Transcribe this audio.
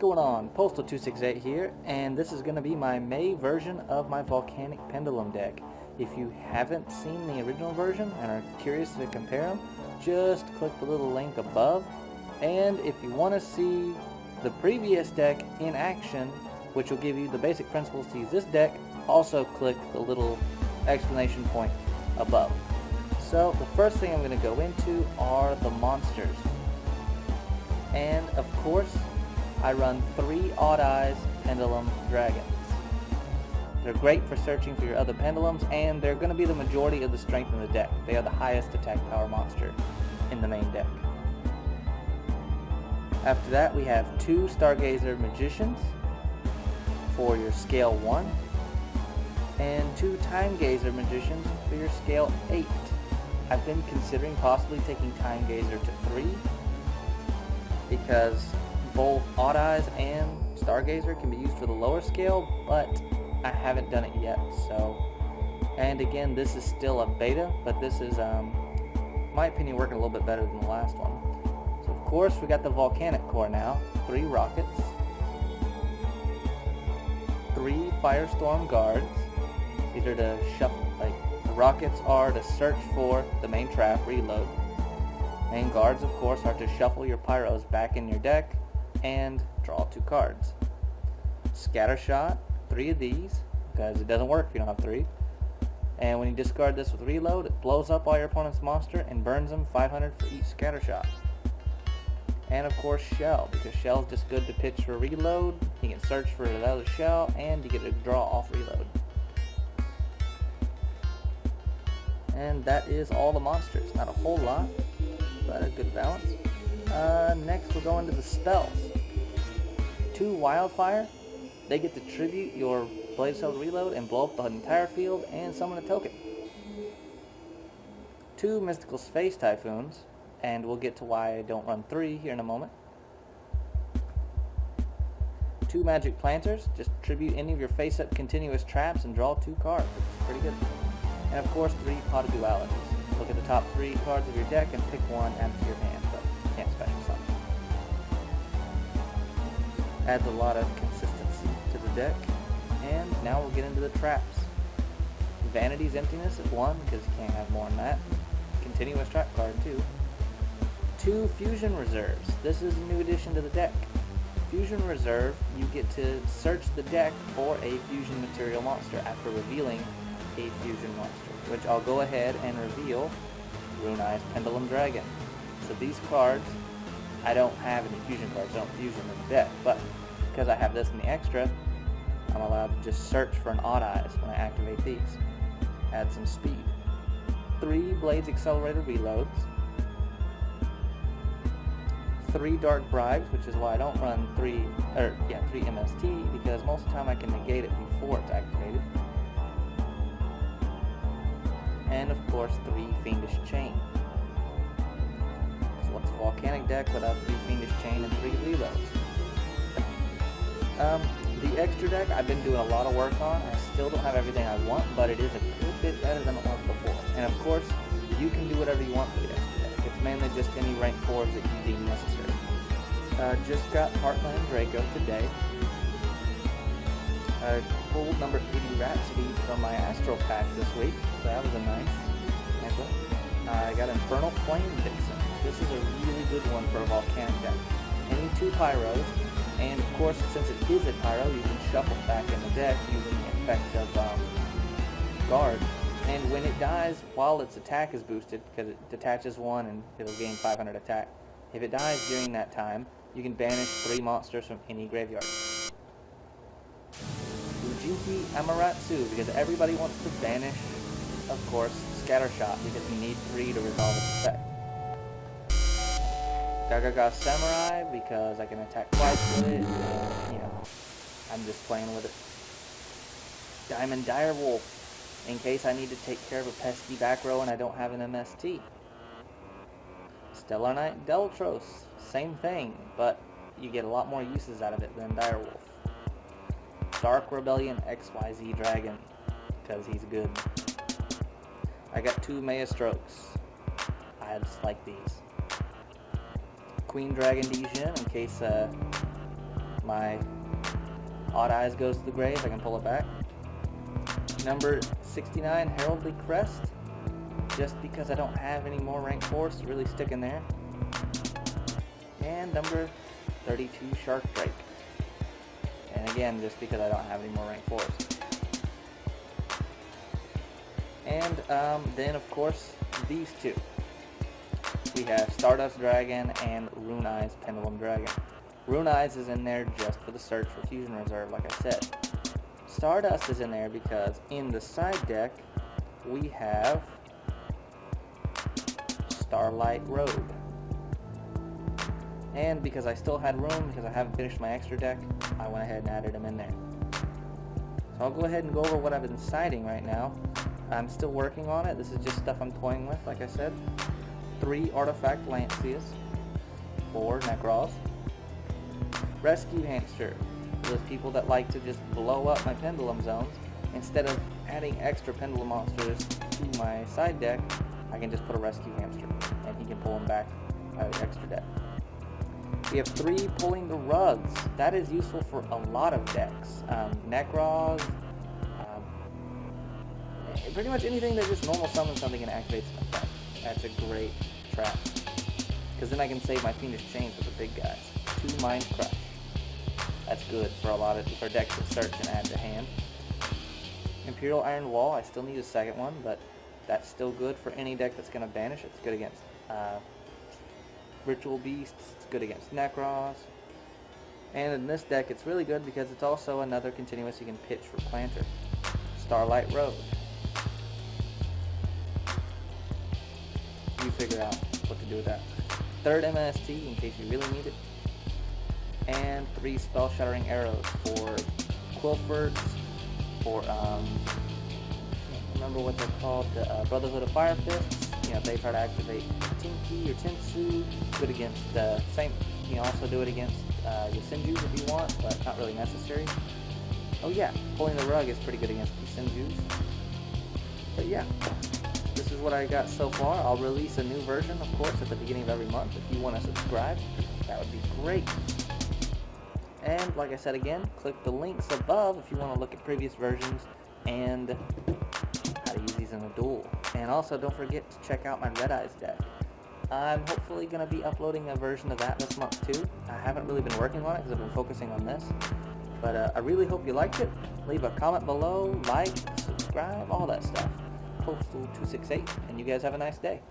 going on? Postal268 here, and this is going to be my May version of my Volcanic Pendulum deck. If you haven't seen the original version and are curious to compare them, just click the little link above. And if you want to see the previous deck in action, which will give you the basic principles to use this deck, also click the little explanation point above. So the first thing I'm going to go into are the monsters. And of course, I run 3 Odd Eyes Pendulum Dragons. They're great for searching for your other pendulums, and they're going to be the majority of the strength in the deck. They are the highest attack power monster in the main deck. After that, we have 2 Stargazer Magicians for your scale 1, and 2 Time Gazer Magicians for your scale 8. I've been considering possibly taking Time Gazer to 3, because both Odd Eyes and Stargazer can be used for the lower scale, but I haven't done it yet. So, and again, this is still a beta, but this is, in my opinion, working a little bit better than the last one. So of course, we got the Volcanic core now, 3 rockets, 3 Firestorm guards. These are to shuffle, like, the rockets are to search for the main trap, reload. And guards, of course, are to shuffle your pyros back in your deck and draw 2 cards. Scattershot, 3 of these, because it doesn't work if you don't have 3. And when you discard this with reload, it blows up all your opponent's monster and burns them 500 for each scattershot. And of course, Shell, because Shell's just good to pitch for reload. You can search for another shell, and you get to draw off reload. And that is all the monsters. Not a whole lot, but a good balance. Next, we'll go into the spells. 2 Wildfire. They get to tribute your Blade Cell reload and blow up the entire field and summon a token. 2 Mystical Space Typhoons, and we'll get to why I don't run 3 here in a moment. 2 Magic Planters. Just tribute any of your face-up continuous traps and draw 2 cards, which is pretty good. And of course, 3 Pot of Dualities. Look at the top 3 cards of your deck and pick one add to your hand, but you can't special summon. Adds a lot of consistency to the deck. And now we'll get into the traps. Vanity's Emptiness at 1, because you can't have more than that. Continuous trap card too. 2 Fusion Reserves. This is a new addition to the deck. Fusion Reserve, you get to search the deck for a fusion material monster after revealing a fusion monster, which I'll go ahead and reveal Rune Eye's Pendulum Dragon. So these cards, I don't have any fusion cards, I don't fusion in the deck, but because I have this in the extra, I'm allowed to just search for an Odd Eyes when I activate these. Add some speed. 3 Blades Accelerator reloads. 3 Dark Bribes, which is why I don't run 3 MST, because most of the time I can negate it before it's activated. And of course, 3 Fiendish Chain. So what's a Volcanic deck without 3 Fiendish Chain and 3 reloads? The extra deck I've been doing a lot of work on. I still don't have everything I want, but it is a good bit better than it was before. And of course, you can do whatever you want for the extra deck. It's mainly just any rank 4s that you deem necessary. Just got Heartland Draco today. Pulled number 80 Rhapsody from my Astral pack this week, so that was a nice one. I got Infernal Flame Vixen. This is a really good one for a Volcanic deck. Any 2 Pyros, and of course, since it is a Pyro, you can shuffle back in the deck using the effect of Guard. And when it dies, while its attack is boosted, because it detaches 1 and it'll gain 500 attack, if it dies during that time, you can banish 3 monsters from any graveyard. Ujiki Amaterasu, because everybody wants to banish, of course, Scattershot, because you need 3 to resolve its effect. Gagaga Samurai, because I can attack twice with it, and, I'm just playing with it. Diamond Direwolf, in case I need to take care of a pesky back row and I don't have an MST. Stellar Knight Deltros, same thing, but you get a lot more uses out of it than Direwolf. Dark Rebellion XYZ Dragon, because he's good. I got 2 Maelstrokes. I just like these. Queen Dragon Dijin, in case My Odd Eyes goes to the grave. I can pull it back. Number 69, Heraldly Crest. Just because I don't have any more rank 4s to really stick in there. And number 32, Shark Drake. And again, just because I don't have any more rank 4s. And then, of course, these two. We have Stardust Dragon and Rune Eyes Pendulum Dragon. Rune Eyes is in there just for the search for Fusion Reserve, like I said. Stardust is in there because in the side deck, we have Starlight Robe. And because I still had room, because I haven't finished my extra deck, I went ahead and added them in there. So I'll go ahead and go over what I've been siding right now. I'm still working on it. This is just stuff I'm toying with, like I said. 3 Artifact Lancias, 4 Necros, Rescue Hamster, for those people that like to just blow up my Pendulum zones. Instead of adding extra Pendulum monsters to my side deck, I can just put a Rescue Hamster, and he can pull them back out of the extra deck. We have 3 Pulling the Rugs. That is useful for a lot of decks. Necros, pretty much anything that just normal summons something and activates an effect. That's a great trap. Because then I can save my Fiendish Chain for the big guys. 2 Mind Crush. That's good for a lot of for decks that search and add to hand. Imperial Iron Wall. I still need a second one, but that's still good for any deck that's going to banish. It's good against Ritual Beasts. It's good against Necros. And in this deck, it's really good because it's also another continuous you can pitch for Planter. Starlight Road. You figure out what to do with that. 3rd MST in case you really need it. And 3 Spell Shattering Arrows for Quilforts, for I can't remember what they're called, the Brotherhood of Fire Fists. You know, if they try to activate Tinky or Tinsu, good against the same. You can also do it against your Sinjus if you want, but not really necessary. Oh yeah, Pulling the Rug is pretty good against the Sinjus. But yeah. This is what I got so far. I'll release a new version, of course, at the beginning of every month. If you want to subscribe, that would be great. And like I said again, click the links above if you want to look at previous versions and how to use these in a duel. And also, don't forget to check out my Red Eyes deck. I'm hopefully going to be uploading a version of that this month too. I haven't really been working on it because I've been focusing on this. But I really hope you liked it. Leave a comment below, like, subscribe, all that stuff. Postal268, and you guys have a nice day.